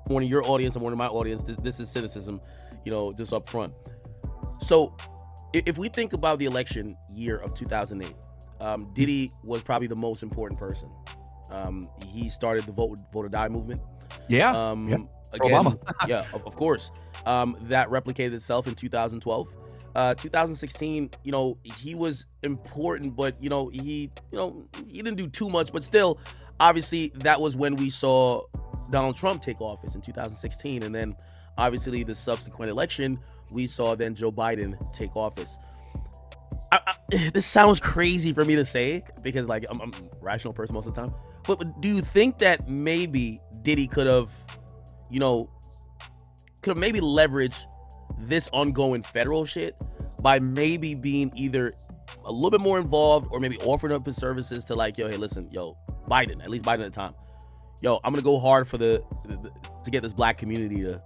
one of your audience and one of my audience, this is cynicism, just up front. So if we think about the election year of 2008, Diddy was probably the most important person. He started the vote or die movement. Yeah. Again, Obama. Yeah, of course. That replicated itself in 2012. 2016, he was important, but he didn't do too much. But still, obviously, that was when we saw Donald Trump take office in 2016, and then obviously the subsequent election, we saw then Joe Biden take office. This sounds crazy for me to say because I'm a rational person most of the time. But do you think that maybe Diddy could have maybe leveraged this ongoing federal shit by maybe being either a little bit more involved or maybe offering up his services to hey, listen, Biden, at least Biden at the time, I'm gonna go hard for to get this black community to,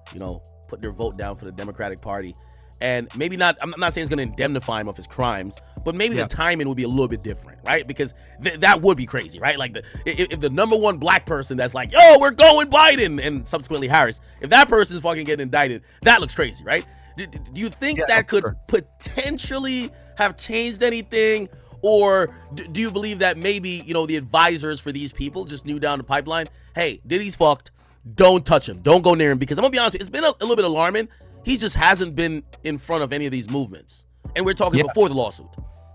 put their vote down for the Democratic Party. And maybe not, I'm not saying it's going to indemnify him of his crimes, but maybe the timing would be a little bit different, right? Because that would be crazy, right? If the number one black person that's we're going Biden, and subsequently Harris, if that person is fucking getting indicted, that looks crazy, right? Do you think that could potentially have changed anything? Or do you believe that maybe, the advisors for these people just knew down the pipeline, hey, Diddy's fucked, don't touch him, don't go near him? Because I'm going to be honest with you, it's been a little bit alarming. He just hasn't been in front of any of these movements. And we're talking before the lawsuit.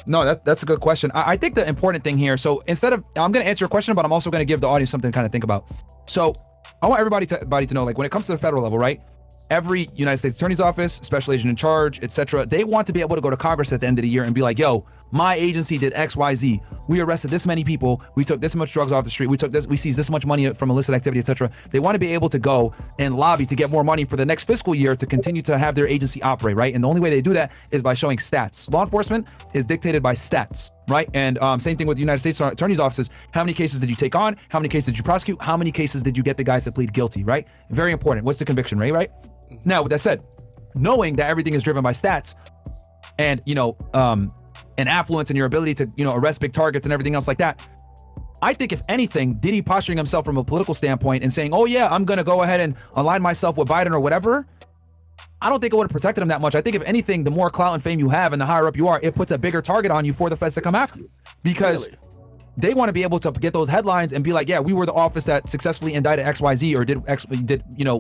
No, that's a good question. I think the important thing here, so instead of, I'm going to answer your question, but I'm also going to give the audience something to kind of think about. So I want everybody to know, when it comes to the federal level, right? Every United States Attorney's Office, special agent in charge, etc., they want to be able to go to Congress at the end of the year and be like, yo, my agency did X, Y, Z. We arrested this many people. We took this much drugs off the street. We seized this much money from illicit activity, etc. They want to be able to go and lobby to get more money for the next fiscal year to continue to have their agency operate, right? And the only way they do that is by showing stats. Law enforcement is dictated by stats, right? And same thing with the United States Attorney's offices. How many cases did you take on? How many cases did you prosecute? How many cases did you get the guys that plead guilty, right? Very important. What's the conviction rate, right? Now, with that said, knowing that everything is driven by stats and, and affluence and your ability to, arrest big targets and everything else like that, I think if anything, Diddy posturing himself from a political standpoint and saying, oh yeah, I'm going to go ahead and align myself with Biden or whatever, I don't think it would have protected him that much. I think if anything, the more clout and fame you have and the higher up you are, it puts a bigger target on you for the feds to come after you. Because they want to be able to get those headlines and be like, yeah, we were the office that successfully indicted XYZ or did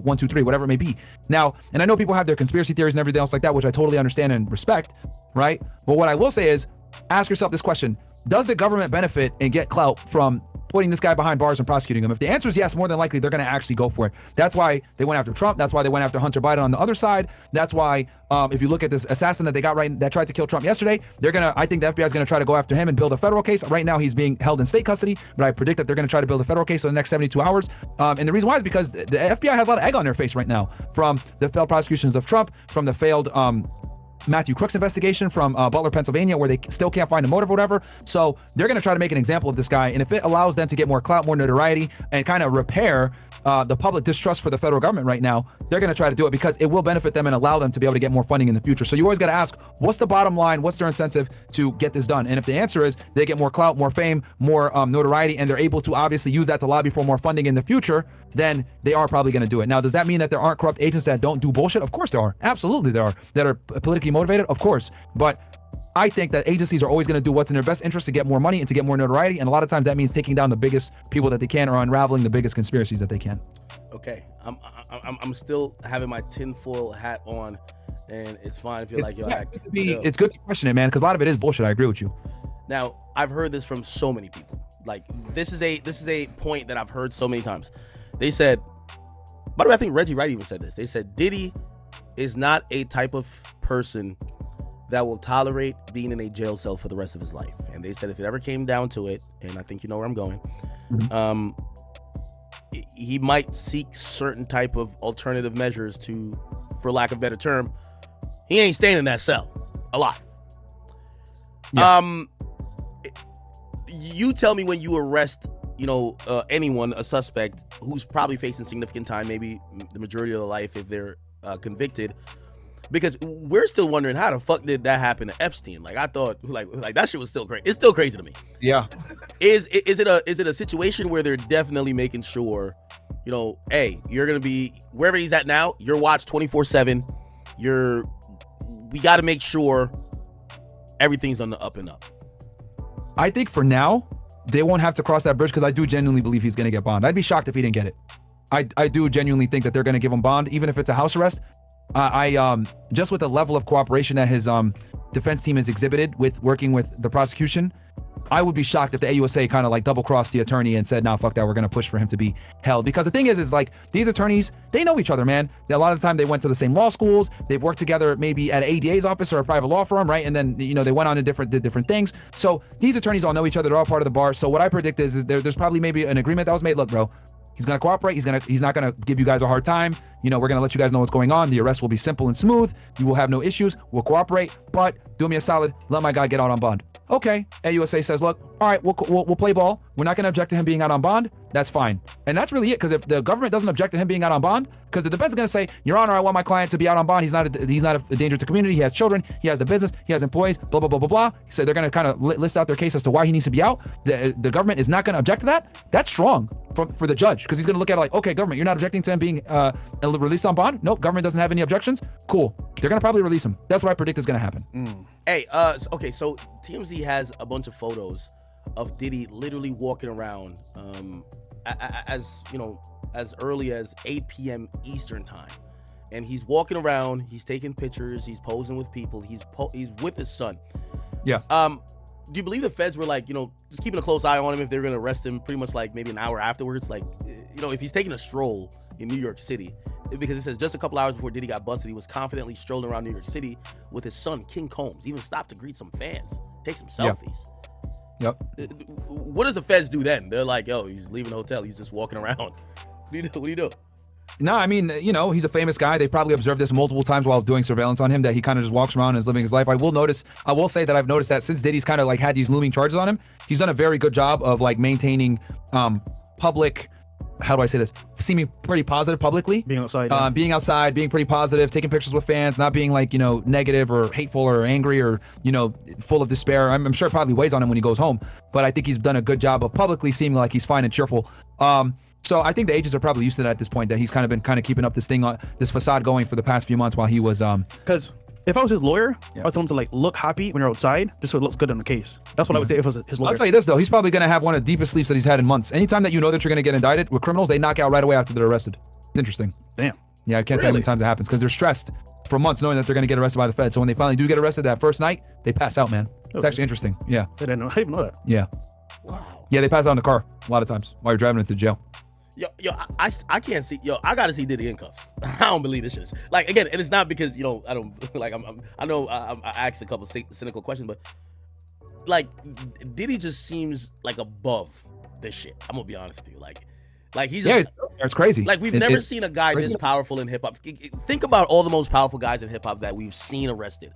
1, 2, 3, whatever it may be. Now, and I know people have their conspiracy theories and everything else like that, which I totally understand and respect, right? But what I will say is, ask yourself this question: does the government benefit and get clout from putting this guy behind bars and prosecuting him? If the answer is yes, more than likely they're going to actually go for it. That's why they went after Trump. That's why they went after Hunter Biden on the other side. That's why if you look at this assassin that they got that tried to kill Trump yesterday, I think the FBI is going to try to go after him and build a federal case. Right now he's being held in state custody, but I predict that they're going to try to build a federal case in the next 72 hours. And the reason why is because the FBI has a lot of egg on their face right now from the failed prosecutions of Trump, from the failed Matthew Crooks investigation from Butler, Pennsylvania, where they still can't find a motive or whatever. So they're going to try to make an example of this guy. And if it allows them to get more clout, more notoriety, and kind of repair the public distrust for the federal government right now, they're going to try to do it because it will benefit them and allow them to be able to get more funding in the future. So you always got to ask, what's the bottom line? What's their incentive to get this done? And if the answer is they get more clout, more fame, more notoriety, and they're able to obviously use that to lobby for more funding in the future, then they are probably going to do it. Now, does that mean that there aren't corrupt agents that don't do bullshit? Of course there are. Absolutely there are. That are politically motivated? Of course. But I think that agencies are always going to do what's in their best interest to get more money and to get more notoriety. And a lot of times that means taking down the biggest people that they can or unraveling the biggest conspiracies that they can. Okay. I'm still having my tinfoil hat on, and it's fine if you're it's good to question it, man, because a lot of it is bullshit. I agree with you. Now, I've heard this from so many people. This is a point that I've heard so many times. They said, by the way, I think Reggie Wright even said this. They said Diddy is not a type of person that will tolerate being in a jail cell for the rest of his life. And they said if it ever came down to it, and I think you know where I'm going, he might seek certain type of alternative measures to, for lack of a better term, he ain't staying in that cell alive. Yeah. You tell me when you arrest, anyone, a suspect who's probably facing significant time, maybe the majority of their life if they're convicted, because we're still wondering how the fuck did that happen to Epstein? I thought that shit was still crazy. It's still crazy to me. Yeah. Is it a situation where they're definitely making sure you know, hey, you're gonna be wherever he's at now. You're watched 24/7. We got to make sure everything's on the up and up. I think for now, they won't have to cross that bridge because I do genuinely believe he's going to get bond. I'd be shocked if he didn't get it. I do genuinely think that they're going to give him bond, even if it's a house arrest. Just with the level of cooperation that his defense team has exhibited with working with the prosecution, I would be shocked if the AUSA kind of like double-crossed the attorney and said, nah, fuck that, we're going to push for him to be held. Because the thing is like, these attorneys, they know each other, man. A lot of the time they went to the same law schools. They've worked together maybe at an ADA's office or a private law firm, right? And then, you know, they went on to did different things. So these attorneys all know each other. They're all part of the bar. So what I predict is there's probably maybe an agreement that was made. Look, bro, he's going to cooperate. He's not going to give you guys a hard time. You know, we're going to let you guys know what's going on. The arrest will be simple and smooth. You will have no issues. We'll cooperate, but do me a solid. Let my guy get out on bond. Okay, AUSA says, look, all right, we'll play ball. We're not going to object to him being out on bond. That's fine. And that's really it, because if the government doesn't object to him being out on bond, because the defense is going to say, Your Honor, I want my client to be out on bond. He's not a danger to the community. He has children. He has a business. He has employees, blah, blah, blah, blah, blah. So they're going to kind of list out their case as to why he needs to be out. The government is not going to object to that. That's strong for the judge, because he's going to look at it like, okay, government, you're not objecting to him being released on bond? Nope, government doesn't have any objections. Cool. They're going to probably release him. That's what I predict is going to happen. Hey, okay, so TMZ has a bunch of photos of Diddy literally walking around as early as 8 p.m. Eastern time. And he's walking around, he's taking pictures, he's posing with people, he's with his son. Yeah. Do you believe the feds were like, just keeping a close eye on him if they're going to arrest him pretty much like maybe an hour afterwards? Like, if he's taking a stroll in New York City, because it says just a couple hours before Diddy got busted, he was confidently strolling around New York City with his son, King Combs, even stopped to greet some fans, take some selfies. Yep. What does the feds do then? They're like, yo, he's leaving the hotel, he's just walking around. What do you do? No, I mean, he's a famous guy. They probably observed this multiple times while doing surveillance on him, that he kind of just walks around and is living his life. I will say that I've noticed that since Diddy's kind of like had these looming charges on him, he's done a very good job of like maintaining public, how do I say this, seeming pretty positive publicly. Being outside, being pretty positive, taking pictures with fans, not being like, negative or hateful or angry or, full of despair. I'm sure it probably weighs on him when he goes home, but I think he's done a good job of publicly seeming like he's fine and cheerful. So I think the agents are probably used to that at this point, that he's kind of been keeping up this thing, this facade going for the past few months while he was because if I was his lawyer, I would tell him to like look happy when you're outside, just so it looks good in the case. That's what I would say if I was his lawyer. I'll tell you this though, he's probably gonna have one of the deepest sleeps that he's had in months. Anytime that you know that you're gonna get indicted with criminals, they knock out right away after they're arrested. It's interesting. Damn. Yeah, I can't tell you how many times it happens, because they're stressed for months knowing that they're gonna get arrested by the Fed. So when they finally do get arrested that first night, they pass out, man. It's actually interesting. Yeah. I didn't even know that. Yeah. Wow. Yeah, they pass out in the car a lot of times while you're driving into jail. Yo, I can't see. I gotta see Diddy in cuffs. I don't believe this shit. Like, again, and it's not because I don't like. I know I asked a couple cynical questions, but like Diddy just seems like above this shit. I'm gonna be honest with you. Like he's just, it's crazy. Like we've never seen a guy this powerful in hip hop. Think about all the most powerful guys in hip hop that we've seen arrested.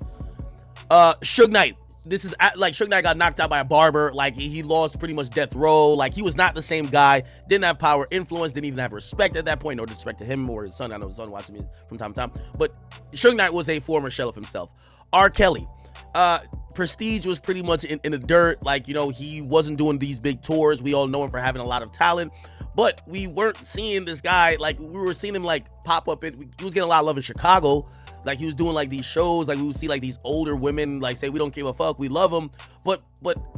Suge Knight. This is like Suge Knight got knocked out by a barber. Like he lost pretty much death row. Like he was not the same guy. Didn't have power, influence. Didn't even have respect at that point. No disrespect to him or his son. I know his son watching me from time to time. But Suge Knight was a former shell of himself. R. Kelly, Prestige was pretty much in the dirt. Like he wasn't doing these big tours. We all know him for having a lot of talent. But we weren't seeing this guy. Like we were seeing him like pop up. He was getting a lot of love in Chicago. Like he was doing like these shows, like we would see like these older women like say we don't give a fuck, we love him, but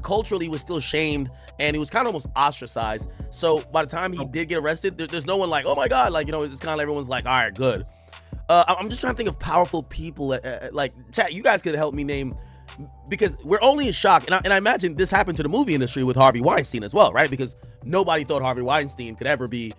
culturally he was still shamed and he was kind of almost ostracized. So by the time he did get arrested, there's no one like, oh my god, like it's kind of everyone's like, all right, good. I'm just trying to think of powerful people like chat. You guys could help me name, because we're only in shock, and I imagine this happened to the movie industry with Harvey Weinstein as well, right? Because nobody thought Harvey Weinstein could ever be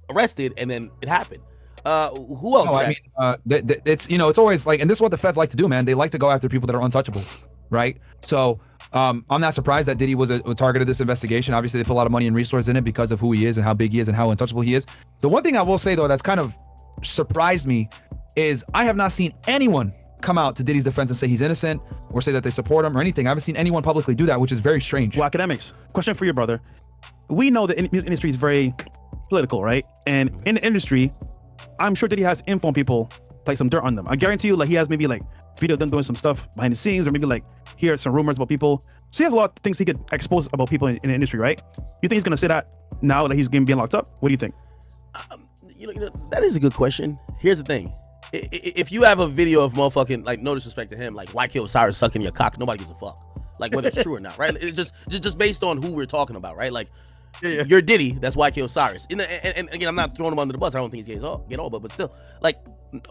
arrested, and then it happened. Who else? No, I mean, it's it's always like, and this is what the feds like to do, man. They like to go after people that are untouchable, right? So I'm not surprised that Diddy was a target of this investigation. Obviously, they put a lot of money and resources in it because of who he is and how big he is and how untouchable he is. The one thing I will say though that's kind of surprised me is I have not seen anyone come out to Diddy's defense and say he's innocent or say that they support him or anything. I haven't seen anyone publicly do that, which is very strange. Well, Akademiks, question for you, brother. We know the music industry is very political, right? And in the industry, I'm sure Diddy has info on people, like some dirt on them. I guarantee you, like he has maybe like video of them doing some stuff behind the scenes, or maybe like he hears some rumors about people. So he has a lot of things he could expose about people in the industry, right? You think he's gonna say that now that he's being locked up? What do you think? You know, that is a good question. Here's the thing. If you have a video of motherfucking, like, no disrespect to him, like YK Osiris sucking your cock, nobody gives a fuck. Like, whether it's true or not, right? It's just based on who we're talking about, right? Like, you're Diddy, that's YK Osiris. And again, I'm not throwing him under the bus. I don't think he's get all, but still, like,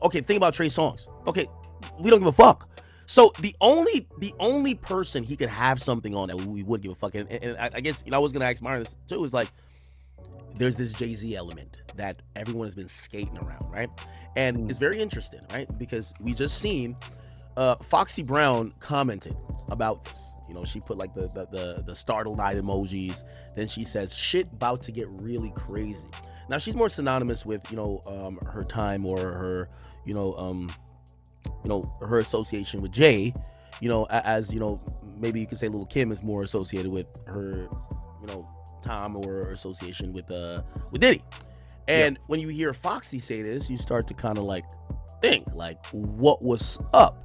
okay, think about Trey Songz. Okay, we don't give a fuck. So the only person he could have something on that we would give a fuck, and I guess, you know, I was gonna ask Myron this too, is like, there's this Jay-Z element that everyone has been skating around, right? And it's very interesting, right? Because we just seen Foxy Brown commented about this. You know, she put like the startled-eyed emojis. Then she says, shit about to get really crazy. Now, she's more synonymous with, you know, her time or her, her association with Jay, you know, as, you know, maybe you could say Lil' Kim is more associated with her, you know, time or association with Diddy. And when you hear Foxy say this, you start to kind of like think, like, what was up?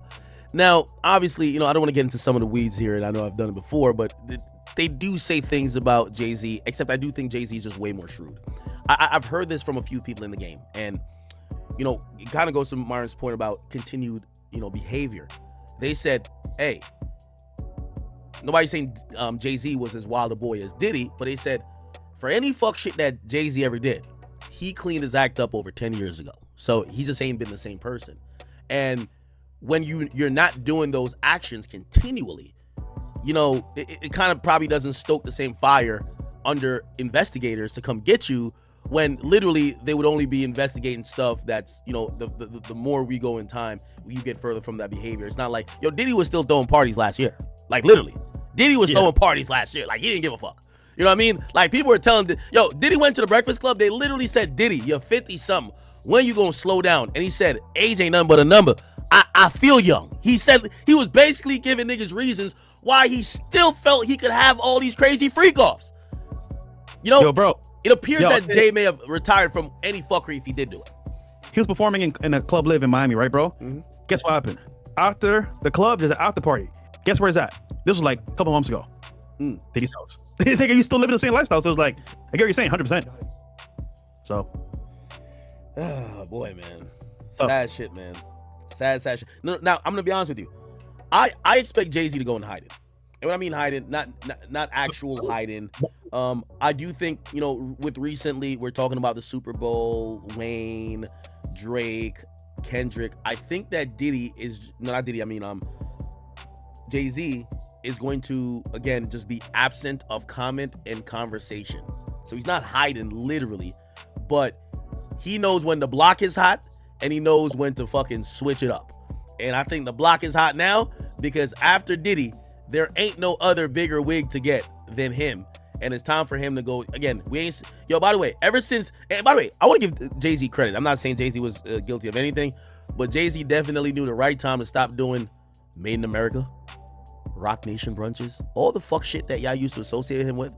Now, obviously, you know, I don't want to get into some of the weeds here, and I know I've done it before, but they do say things about Jay-Z, except I do think Jay-Z is just way more shrewd. I've heard this from a few people in the game, and, you know, it kind of goes to Myron's point about continued, you know, behavior. They said, hey, nobody's saying Jay-Z was as wild a boy as Diddy, but they said, for any fuck shit that Jay-Z ever did, he cleaned his act up over 10 years ago. So he just ain't been the same person. And when you're not doing those actions continually, you know, it kind of probably doesn't stoke the same fire under investigators to come get you, when literally they would only be investigating stuff that's, you know, the more we go in time, you get further from that behavior. It's not like, yo, Diddy was still throwing parties last year. Like, literally. Diddy was throwing parties last year. Like, he didn't give a fuck. You know what I mean? Like, people were telling, yo, Diddy went to the Breakfast Club. They literally said, Diddy, you're 50-something. When you gonna slow down? And he said, age ain't nothing but a number. I feel young. He said he was basically giving niggas reasons why he still felt he could have all these crazy freak-offs. You know, yo, bro, it appears that Jay may have retired from any fuckery if he did do it. He was performing in a club live in Miami, right, bro? Mm-hmm. Guess what happened? After the club, there's an after party. Guess where it's at? This was like a couple months ago. Diddy's house. They think he's still living the same lifestyle. So it was like, I get what you're saying, 100%. So. Oh, boy, man. Sad shit, man. Sad shit. No, now, I'm going to be honest with you. I expect Jay-Z to go into hiding. And when I mean hiding, not actual hiding. I do think, you know, with recently, we're talking about the Super Bowl, Wayne, Drake, Kendrick. I think that Diddy is, no, not Diddy, I mean, Jay-Z is going to, again, just be absent of comment and conversation. So he's not hiding literally, but he knows when the block is hot and he knows when to fucking switch it up. And I think the block is hot now because after Diddy, there ain't no other bigger wig to get than him. And it's time for him to go. Again, we ain't, yo, by the way, ever since, and by the way, I want to give Jay-Z credit. I'm not saying Jay-Z was guilty of anything, but Jay-Z definitely knew the right time to stop doing Made in America, Rock Nation brunches, all the fuck shit that y'all used to associate him with.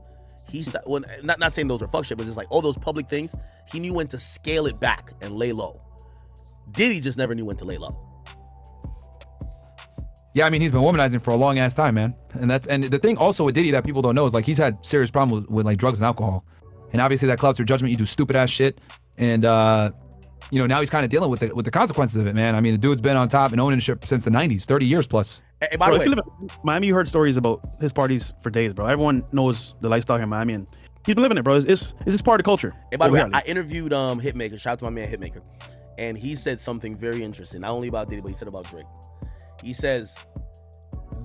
He stopped, well, not saying those are fuck shit, but just like all those public things, he knew when to scale it back and lay low. Diddy just never knew when to lay low. Yeah, I mean, he's been womanizing for a long ass time, man. And the thing also with Diddy that people don't know is like he's had serious problems with like drugs and alcohol. And obviously that clouds your judgment. You do stupid ass shit. And you know, now he's kind of dealing with the consequences of it, man. I mean, the dude's been on top and owning shit since the 90s, 30 years plus. Hey, by the way, if you live in Miami, you heard stories about his parties for days, bro. Everyone knows the lifestyle in Miami, and he's been living it, bro. It's just part of the culture. Hey, by the way, I interviewed Hitmaker. Shout out to my man Hitmaker, and he said something very interesting. Not only about Diddy, but he said about Drake. He says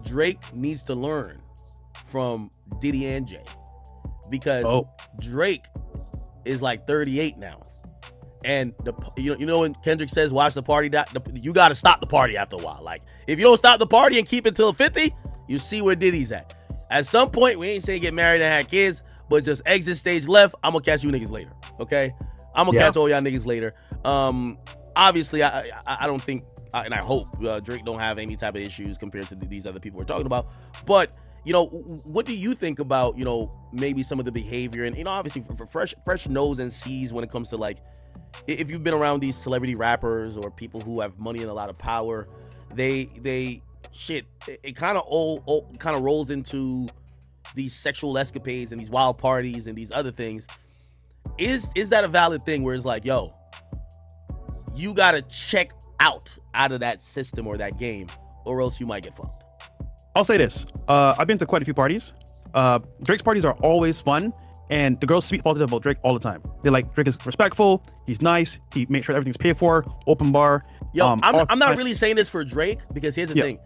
Drake needs to learn from Diddy and Jay because Drake is like 38 now, and you know when Kendrick says watch the party, you got to stop the party after a while. Like if you don't stop the party and keep it till 50, you see where Diddy's at. At some point, we ain't saying get married and have kids, but just exit stage left. I'm gonna catch you niggas later, okay? I'm gonna catch all y'all niggas later. Obviously, I don't think, and I hope Drake don't have any type of issues compared to these other people we're talking about. But you know, what do you think about, you know, maybe some of the behavior and, you know, obviously for fresh nose and sees when it comes to like, if you've been around these celebrity rappers or people who have money and a lot of power, they shit, it kind of rolls into these sexual escapades and these wild parties and these other things. is that a valid thing where it's like, yo, you gotta check out of that system or that game, or else you might get fucked? I'll say this. I've been to quite a few parties. Drake's parties are always fun, and the girls speak positive about Drake all the time. They're like, Drake is respectful, he's nice, he makes sure everything's paid for, open bar. Yo, I'm not really saying this for Drake, because here's the thing.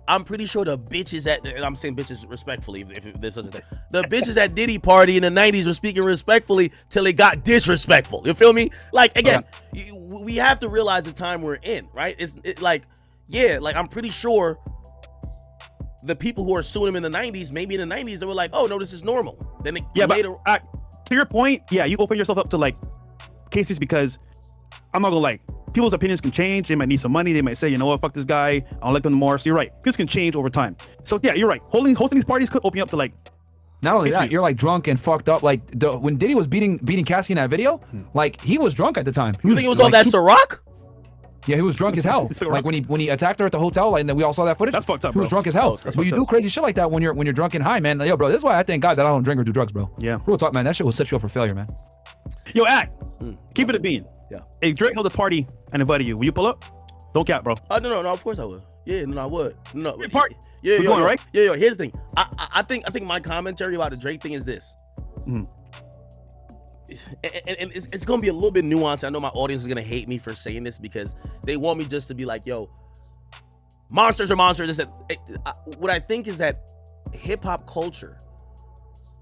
I'm pretty sure the bitches and I'm saying bitches respectfully, if there's such a thing. The bitches at Diddy party in the 90s were speaking respectfully till it got disrespectful. You feel me? Like, again, we have to realize the time we're in, right? Like I'm pretty sure the people who are suing him in the 90s, maybe in the 90s, they were like, oh, no, this is normal. Then later. But, to your point, you open yourself up to like cases, because I'm not gonna lie, people's opinions can change. They might need some money. They might say, you know what, fuck this guy, I don't like him anymore. So you're right, this can change over time. So yeah, you're right. Hosting these parties could open you up to like. Not only that, you're like drunk and fucked up. Like when Diddy was beating Cassie in that video, like he was drunk at the time. You think it was all that Ciroc? Yeah, he was drunk as hell. Like when he attacked her at the hotel, like, and then we all saw that footage. That's fucked up, He was drunk as hell. But you do crazy shit like that when you're drunk and high, man. Like, yo, bro, this is why I thank God that I don't drink or do drugs, bro. Yeah. Real talk, man. That shit will set you up for failure, man. Yo, keep it a bean. Yeah. If Drake held a party and invited you, will you pull up? Don't cap, bro. No, of course I would. Yeah, no, I would. No, party. Yeah, We're going, right? Yeah, here's the thing. I think my commentary about the Drake thing is this. And it's gonna be a little bit nuanced. I know my audience is gonna hate me for saying this, because they want me just to be like, yo, monsters are monsters. What I think is that hip-hop culture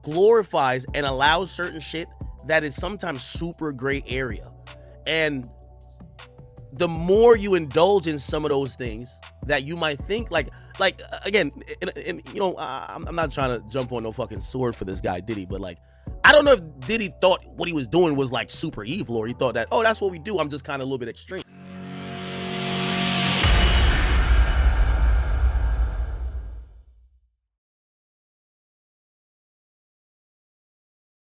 glorifies and allows certain shit that is sometimes super gray area. And the more you indulge in some of those things that you might think like again, and you know, I'm not trying to jump on no fucking sword for this guy Diddy, but like, I don't know if Diddy thought what he was doing was like super evil, or he thought that, oh, that's what we do, I'm just kind of a little bit extreme.